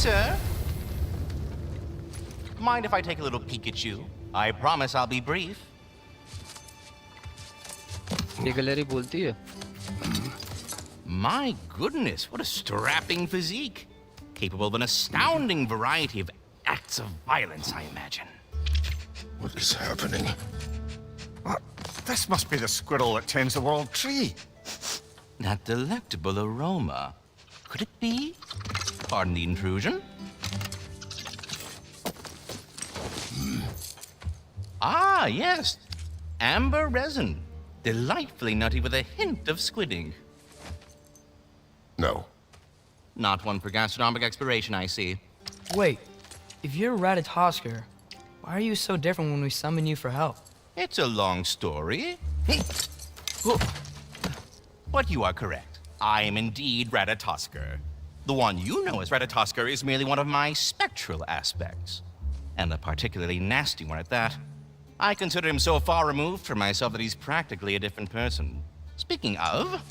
sir. Mind if I take a little peek at you? I promise I'll be brief. ये gallery बोलती है. My goodness, what a strapping physique. Capable of an astounding variety of acts of violence, I imagine. What is happening? This must be the squirrel that tends the world tree. That delectable aroma. Could it be? Pardon the intrusion. Ah, yes. Amber resin. Delightfully nutty with a hint of squidding. No. Not one for gastronomic exploration, I see. Wait, if you're Ratatosker, why are you so different when we summon you for help? It's a long story. But you are correct. I am indeed Ratatosker. The one you know as Ratatosker is merely one of my spectral aspects. And a particularly nasty one at that. I consider him so far removed from myself that he's practically a different person. Speaking of...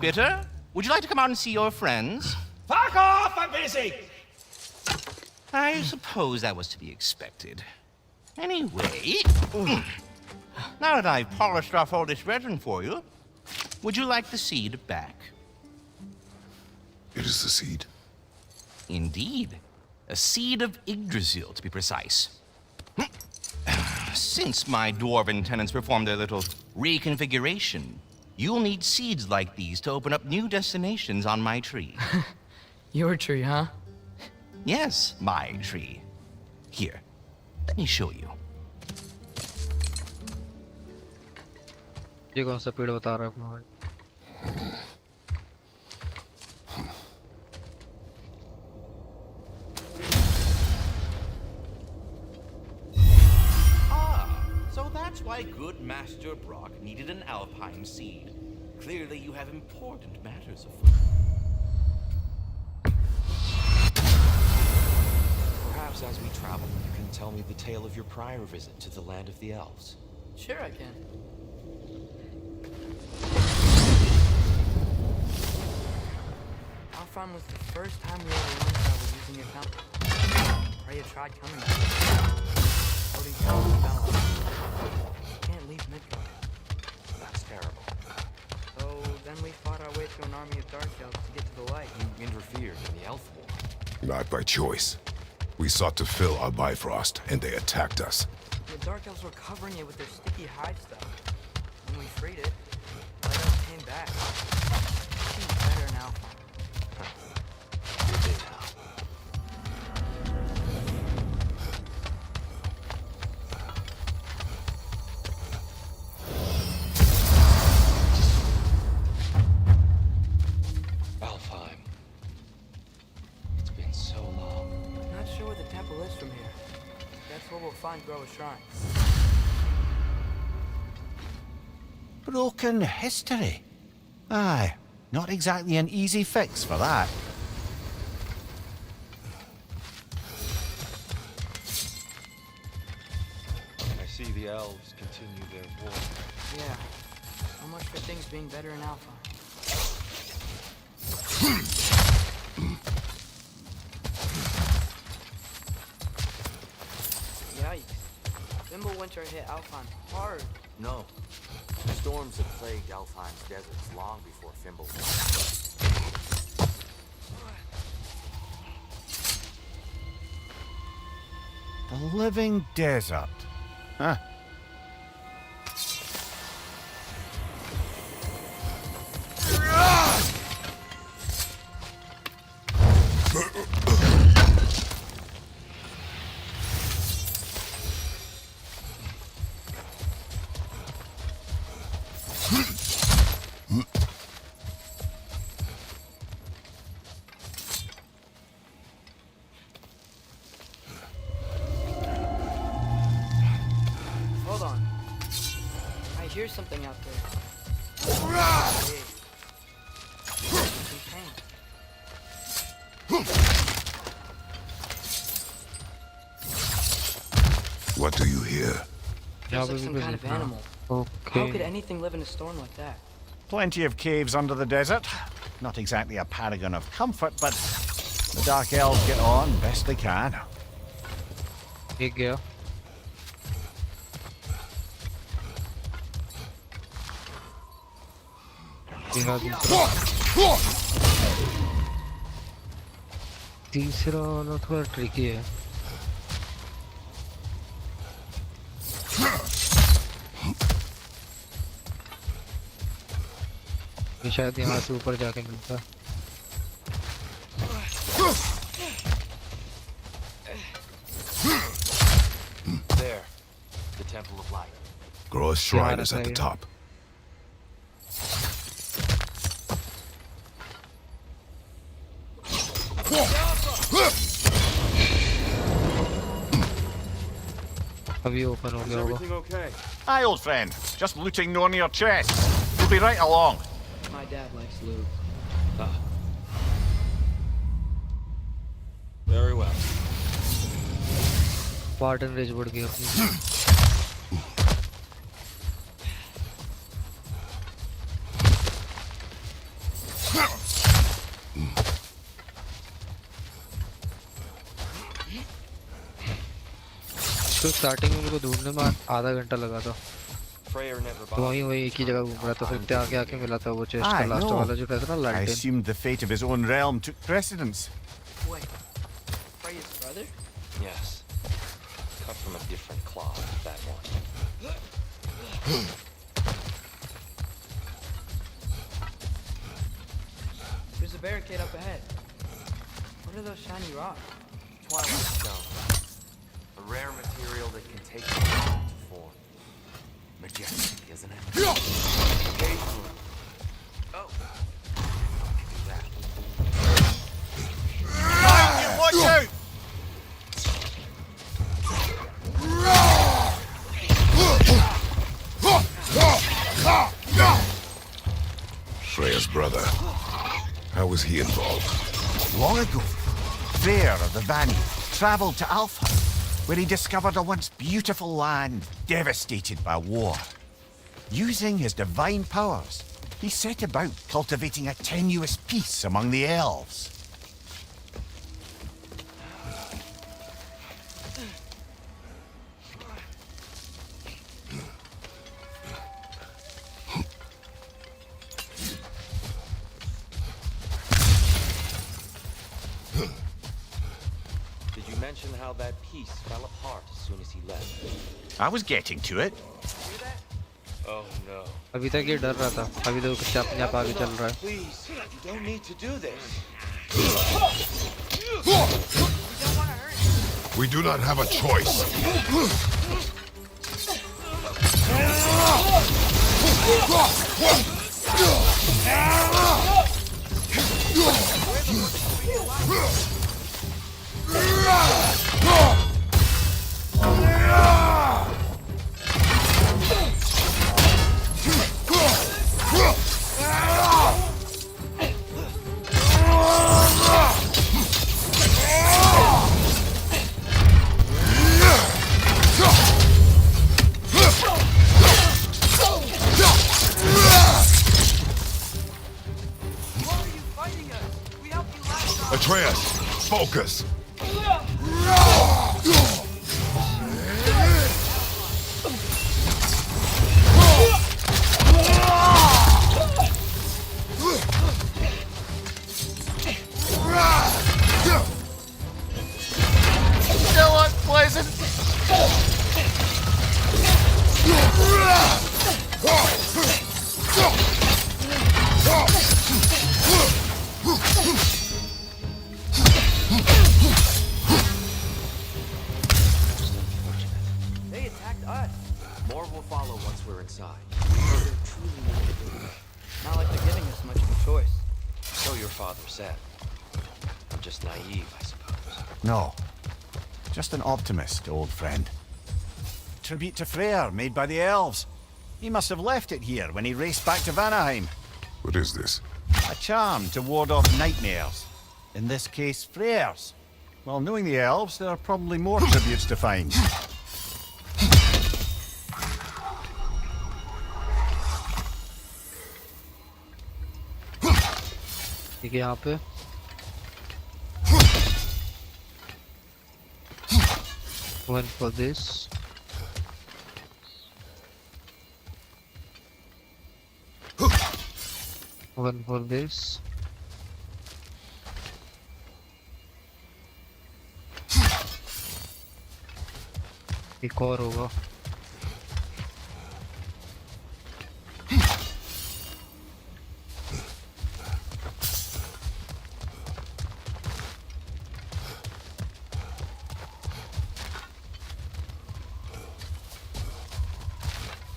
Bitter, would you like to come out and see your friends? Fuck off! I'm busy! I suppose that was to be expected. Anyway... Now that I've polished off all this resin for you, would you like the seed back? It is the seed. Indeed. A seed of Yggdrasil, to be precise. Since my dwarven tenants performed their little reconfiguration, you'll need seeds like these to open up new destinations on my tree. Your tree, huh? Yes, my tree. Here, let me show you. ये कौन सा पेड़ बता रहा है अपना भाई? So that's why good Master Brock needed an Alfheim seed. Clearly you have important matters afoot. Perhaps as we travel, you can tell me the tale of your prior visit to the land of the elves. Sure I can. Alfheim was the first time we ever learned how we're using your temple. Freya tried coming back. Odin fell. Can't leave Midgard. That's terrible. So then we fought our way through an army of dark elves to get to the light. You interfered in the elf war. Not by choice. We sought to fill our Bifrost, and they attacked us. The dark elves were covering it with their sticky hide stuff. When we freed it, the light elves came back. Seems better now. You did, huh? Alfheim. It's been so long. Not sure where the temple is from here. That's where we'll find Groa's shrine. Broken history. Aye, not exactly an easy fix for that. I see the elves continue their war. Yeah. So much for things being better in Alpha. Yikes. Winter hit Alfheim hard. No. Storms have plagued Alfheim's deserts long before Fimble. The living desert. Huh. Hold on. I hear something out there. Some pain. What do you hear? Feels like some kind of animal. How could anything live in a storm like that? Plenty of caves under the desert. Not exactly a paragon of comfort, but The Dark Elves get on best they can. एक गया तीसरा वाला थोड़ा tricky है ये शायद यहाँ से ऊपर जाके मिलता है There. The Temple of Light. Groa's shrine is at the top. अभी ओपन हो गया होगा Everything okay? Aye, old friend. Just looting no near chest. We'll be right along. My dad likes loot. Very well. Warden rage बढ़ गई अपनी तो starting में उनको ढूंढने में आधा घंटा लगा था Freyr never तो वहीं bothered. वहीं एक ही जगह घूम रहा था फिर आके आके मिला था वो चेस्ट का Aye, लास्ट no. वाला जो कहता था ना I लालटेन assumed the fate of his own realm took precedence. Wait, Freya's brother? Yes. Cut from a different cloth, that one. There's a barricade up ahead. What are those shiny rocks? Twilight Stone. A rare material that can take time to form. Majestic, isn't it? Occasionally. Oh. Do that. Watch out! Freya's brother. How was he involved? Long ago, Freyr of the Vanny travelled to Alfheim, where he discovered a once beautiful land devastated by war. Using his divine powers, he set about cultivating a tenuous peace among the elves. Did you mention how that piece fell apart as soon as he left? I was getting to it. Oh no. अभी तक ये डर रहा था अभी तो कुछ अपने आप आगे चल रहा है Please, you don't need to do this. We do not have a choice. Atreus, focus. Still unpleasant. They attacked us. More will follow once we're inside. Not like they're giving us much of a choice. So your father said. I'm just naive, I suppose. No. Just an optimist, old friend. Tribute to Freyr, made by the elves. He must have left it here when he raced back to Vanaheim. What is this? A charm to ward off nightmares. In this case, Freyr's. Well, knowing the elves, there are probably more tributes to find. ठीक है यहाँ पे One for this. One for this. एक और होगा.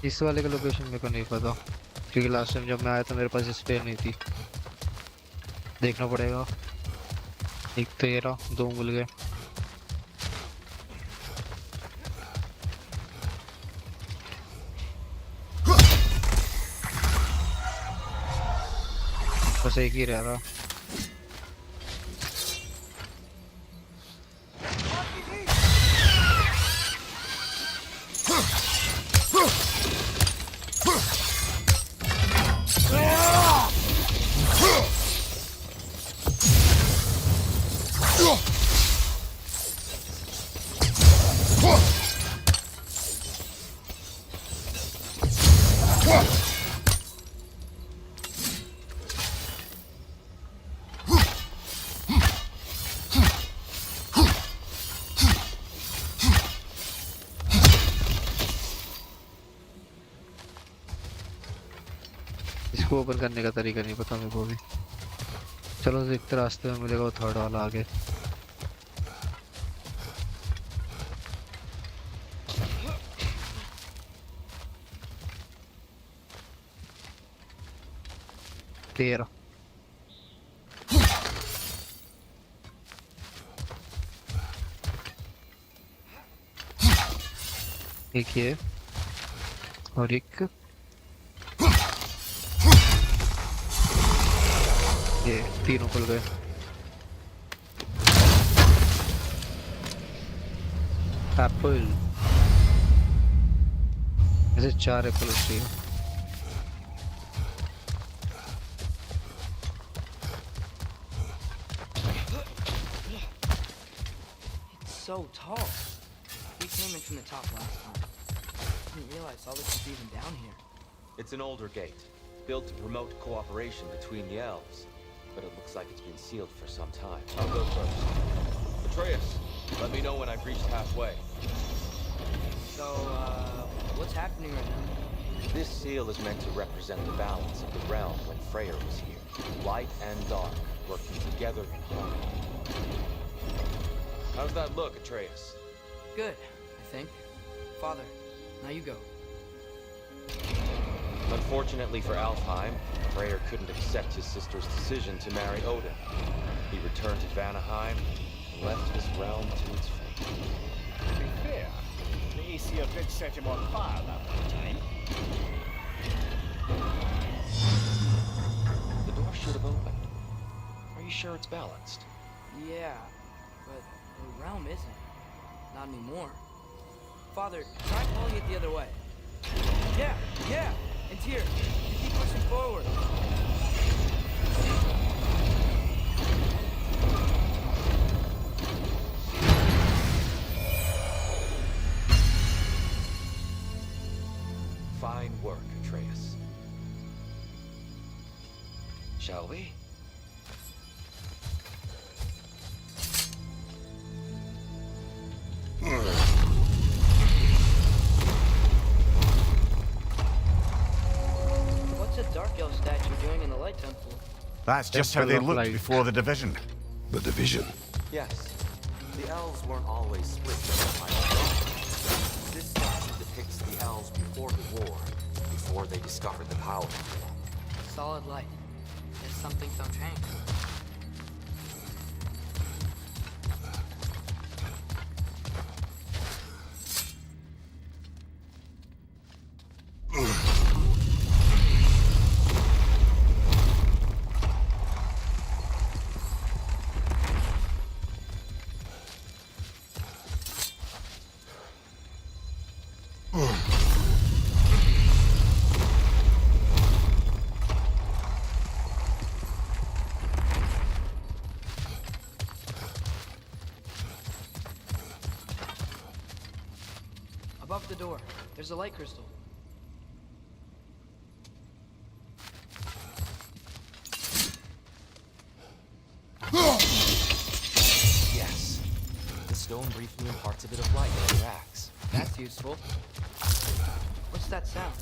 इस वाले का लोकेशन मेरे को नहीं पता क्योंकि लास्ट टाइम जब मैं आया था मेरे पास स्पेयर नहीं थी. देखना पड़ेगा. एक तो ये रहा, दो मिल गए. बस एक ही रह रहा. इसको ओपन करने का तरीका नहीं पता मेरे को भी. चलो देखते रास्ते में मिलेगा वो थर्ड वाला आगे. तेरा एक ये और एक ये तीनों खुल गए. एप्पल ऐसे 4 एप्पल चाहिए. It's so tall. We came in from the top last time. Didn't realize all this was even down here. It's an older gate, built to promote cooperation between the elves, but it looks like it's been sealed for some time. I'll go first. Atreus, let me know when I've reached halfway. So, what's happening right now? This seal is meant to represent the balance of the realm when Freyr was here. Light and dark, working together in harmony. How's that look, Atreus? Good, I think. Father, now you go. Unfortunately for Alfheim, Freyr couldn't accept his sister's decision to marry Odin. He returned to Vanaheim and left his realm to its fate. To be fair, the Aesir did set him on fire that one time. The door should have opened. Are you sure it's balanced? Yeah, but the realm isn't. Not anymore. Father, try pulling it the other way. Yeah! And here, you keep pushing forward. Fine work, Atreus. Shall we? What's a Dark Elf statue doing in the Light Temple? That's just how they Temple of looked Light. before the division. The division. Yes. The elves weren't always split just by the This statue depicts the elves before the war, before they discovered the power. Solid light. Guess some things don't change. Above the door, there's a light crystal. Yes. The stone briefly imparts a bit of light when it reacts. That's useful. What's that sound?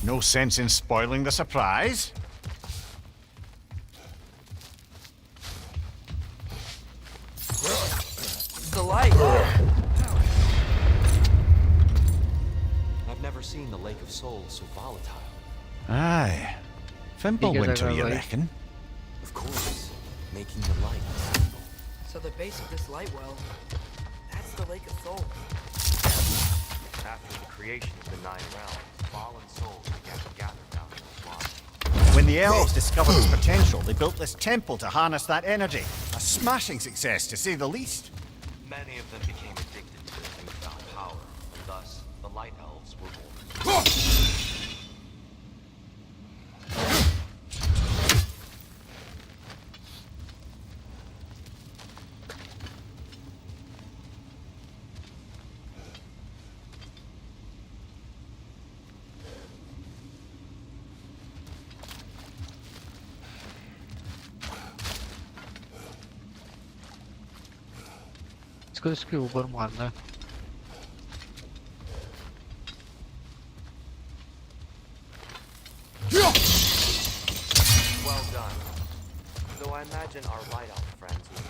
No sense in spoiling the surprise. It's the light! I've never seen the Lake of Souls so volatile. Aye. Fimple Because I winter, got you light. reckon? Of course, making the light visible. So the base of this light well, that's the Lake of Souls. After the creation of the 9 realms, fallen souls began to gather down in the swamp. When the elves discovered its potential, they built this temple to harness that energy. A smashing success, to say the least. Many of them became addicted to it and found power, and thus the Light Elves were born. इसको इसके ऊपर मारना है. Well done. Though I imagine our Light Elf friends will...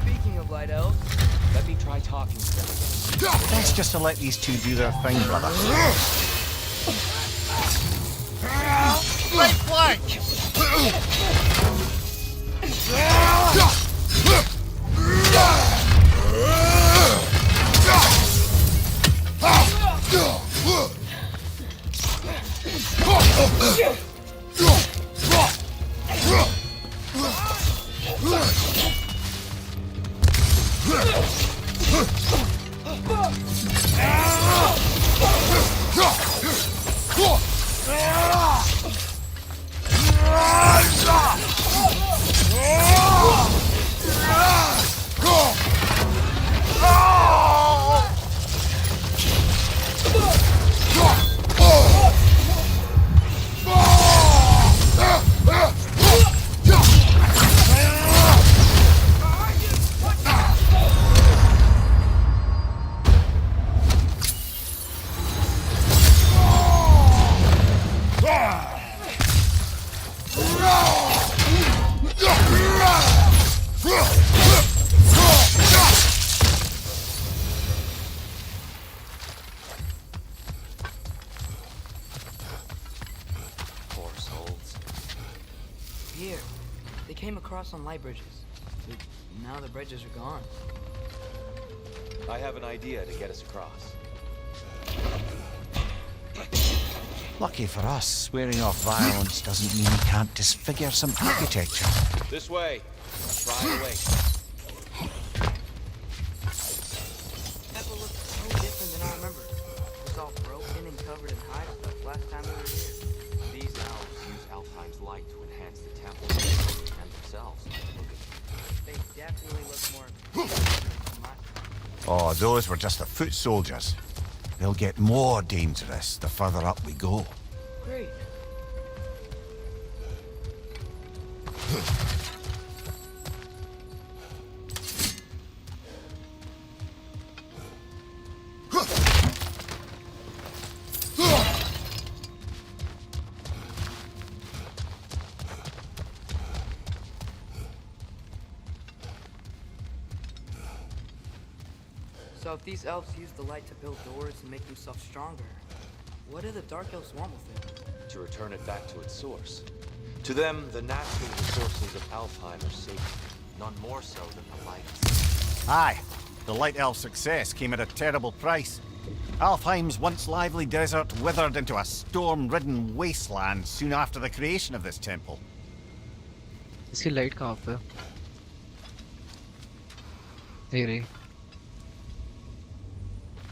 Speaking of light elves, Let me try talking to them again. Best just to let these two do their thing, brother. Right flank! Poor souls. here, they came across on light bridges. But now the bridges are gone. I have an idea to get us across. Lucky for us, swearing off violence doesn't mean we can't disfigure some architecture. This way. Try away. Temple looks so different than I remember. It was all broken and covered in hide stuff last time we were here. These elves use Alfheim's light to enhance the temple and themselves. They definitely look more than last time. Oh, those were just the foot soldiers. They'll get more dangerous the further up we go. Great. So if these elves use the light to build doors and make themselves stronger, what do the Dark Elves want with it? To return it back to its source. To them, the natural resources of Alfheim are sacred, none more so than the light. Aye, the Light Elf success came at a terrible price. Alfheim's once lively desert withered into a storm-ridden wasteland soon after the creation of this temple. इसकी light कहाँ पे? ये रही.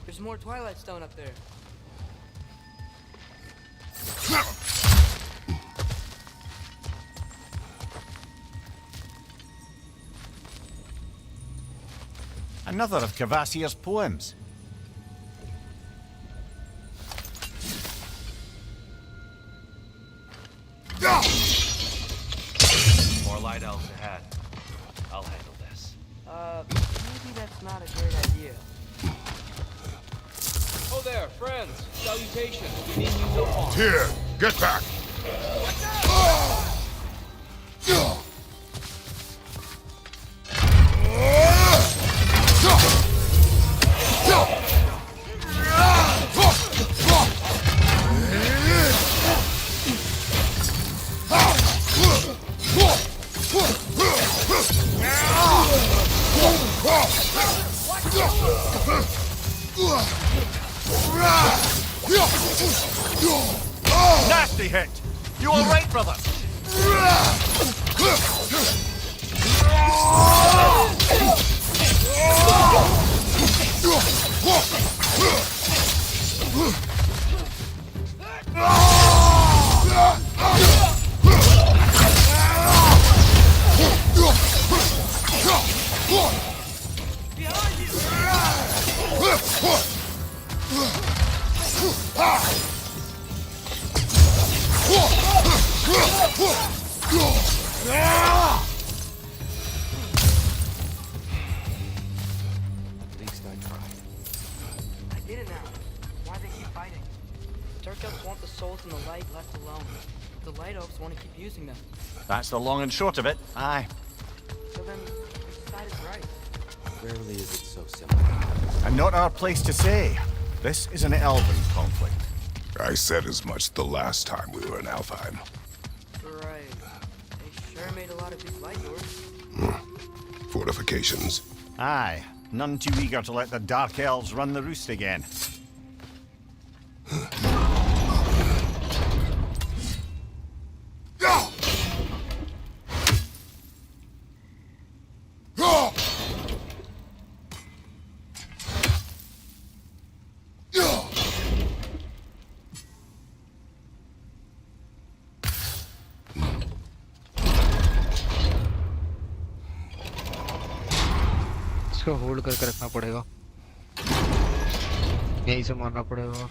There's more Twilight Stone up there. Another of Cavassier's poems. More light elves ahead. I'll handle this. Maybe that's not a great idea. Oh there, friends! Salutations! We need you no harm. Here, get back! Nasty hit! You alright, brother? At least I tried. I get it now. Why they keep fighting. Dark elves want the souls in the light left alone. The light elves want to keep using them. That's the long and short of it. Aye. So then, which side is right? Rarely is it so simple. And not our place to say. This is an elven conflict. I said as much the last time we were in Alfheim. Right. They sure made a lot of these light doors. Fortifications. Aye. None too eager to let the Dark Elves run the roost again. इसको hold करके रखना पड़ेगा यहीं से मारना पड़ेगा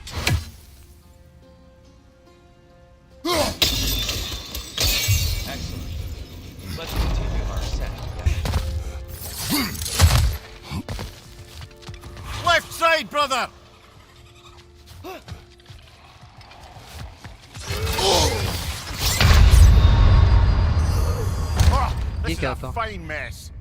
Excellent. Let's continue our ascent. Left side, brother! Oh, this is क्या a था? fine mess.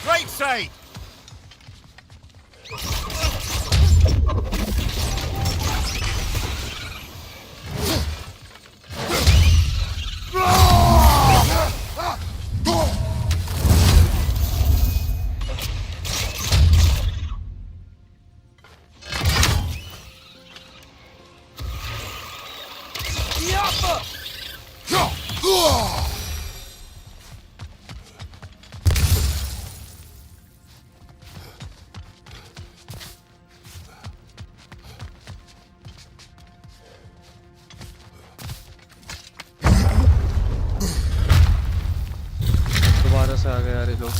Right side! दोबारा से आ गए यार ये लोग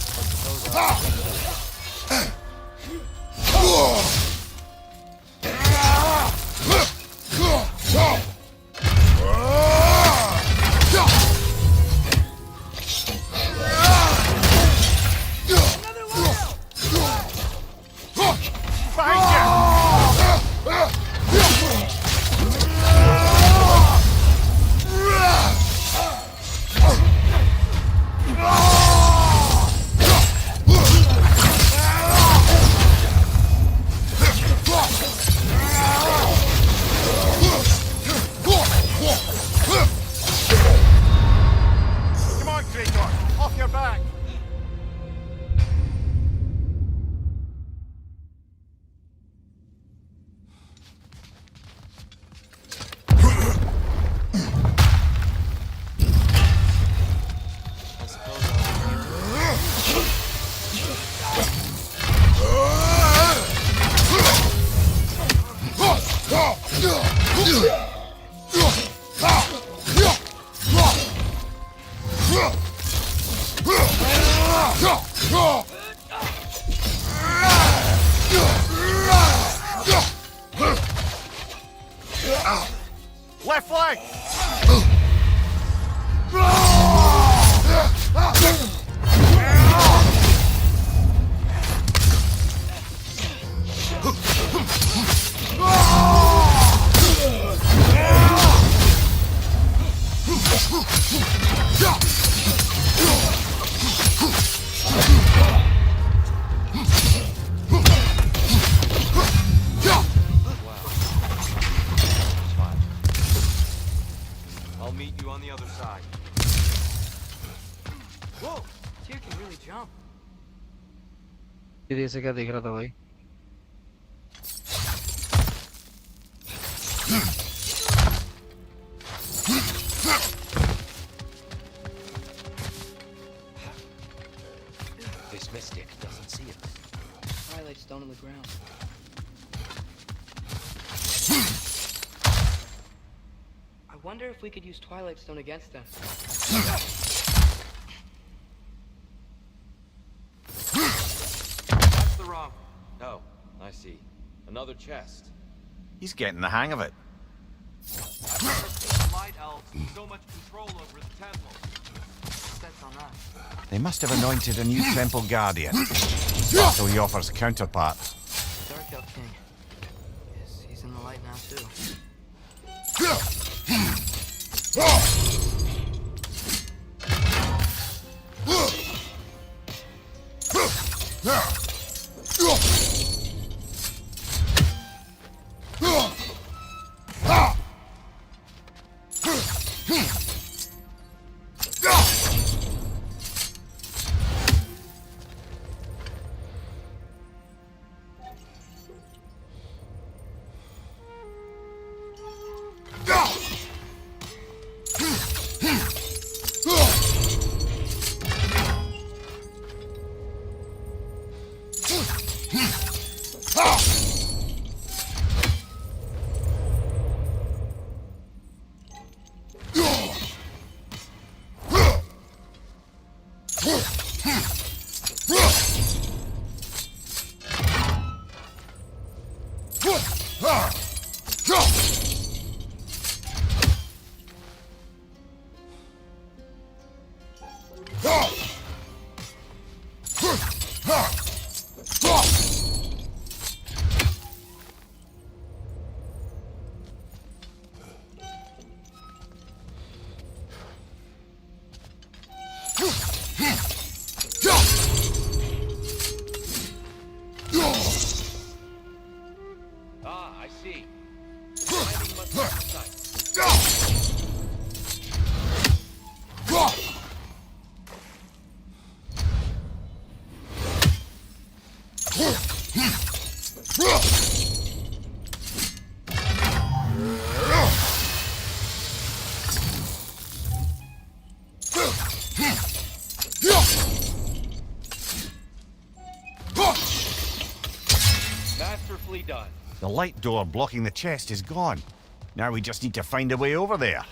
It's fine. I'll meet you on the other side. Whoa! Tyr can really jump. सीधे से क्या देख रहा था भाई? This mystic doesn't see us. Twilight stone on the ground. I wonder if we could use Twilight Stone against them. That's the wrong. Oh, I see. Another chest. He's getting the hang of it. I've never seen the Light Elves with so much control over the temple. That's on us. They must have anointed a new temple guardian. So he offers counterpart. Dark Elf King. Yes, he's in the light now too. Ah, I see. Landing must be precise. Masterfully done. The light door blocking the chest is gone. Now we just need to find a way over there.